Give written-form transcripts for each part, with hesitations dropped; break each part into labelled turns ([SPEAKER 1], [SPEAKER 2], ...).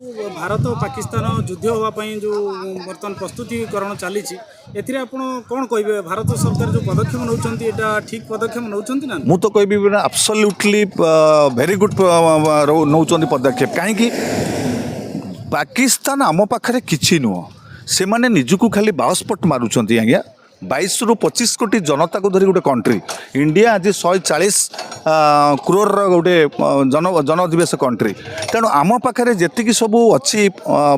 [SPEAKER 1] भारत और पाकिस्तान युद्ध होगापी जो बर्तमान प्रस्तुतिकरण चली कौन कहे भारत सरकार जो पदक्षेप नौ ठीक पदक्षेप नौ
[SPEAKER 2] मु तो कह आब्सोल्युटली वेरी गुड नौ पदक्षेप कहीं पाकिस्तान आम पाखे कि नुह से मैंने निजक खाली बाउस्पट मारुंट आज्ञा 22 ରୁ 25 कोटी जनता को धरी गोटे कंट्री इंडिया आज 140 करोड़ गोटे जन अधिवेश कंट्री तेणु आम पाखे जी सब अच्छी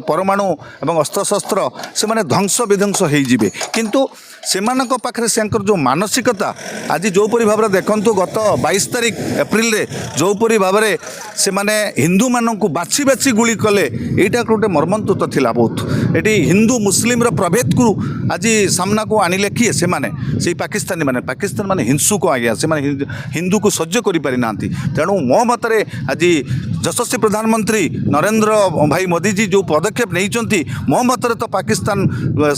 [SPEAKER 2] परमाणु एवं अस्त्रशस्त्र से माने ध्वंस विध्वंस हो किंतु से पाखे से जो मानसिकता आज जोपरी भाव में देखु गत 22 तारिख एप्रिल रे जोपरी भाव में से माने हिंदू मानक बाछी बाछी गुली कले यहाँ गोटे मर्मन्तुत थिला बहुत ये हिंदू मुस्लिम प्रभेद को आज सामना को आनिले किए से माने से पाकिस्तानी माने पाकिस्तान माने हिंसुक आज्ञा से हिंदू को सह्य करें तेणु मो मतरे आज यशस्वी प्रधानमंत्री नरेंद्र भाई मोदी जी जो पदक्षेप नहीं मो मतरे तो पाकिस्तान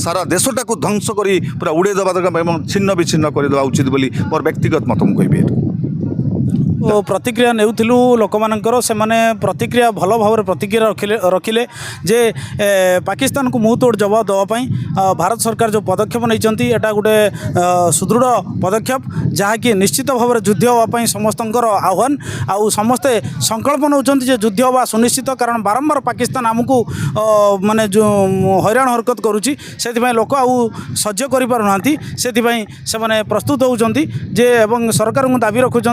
[SPEAKER 2] सारा देशटा को ध्वंस कर पूरा उड़े दबा दरकार छिन्न विच्छिन्न करदे उचित बोली मोर व्यक्तिगत मत मुझे
[SPEAKER 1] प्रतिक्रिया नेउथिलु लोक मानकर से माने प्रतिक्रिया भल भाव प्रतिक्रिया रखिले जे पाकिस्तान को मुँह तोड़ जवाब देवाई भारत सरकार जो पदक्षेप नहीं एटा गोटे सुदृढ़ पदक्षेप जहाँकि निश्चित भाव में युद्ध होगापी समस्त आह्वान आउ समस्ते संकल्प नौ युद्ध हवा सुनिश्चित कारण बारंबार पाकिस्तान आमको माने जो हैरान हरकत करुच्ची से लोक आउ सह्य कर प्रस्तुत होती जे एवं सरकार को दाबी रखुंट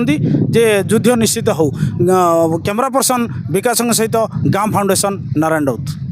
[SPEAKER 1] जे युद्ध निश्चित हो। कैमरा पर्सन विकास सहित गाम फाउंडेशन नारायण राउत।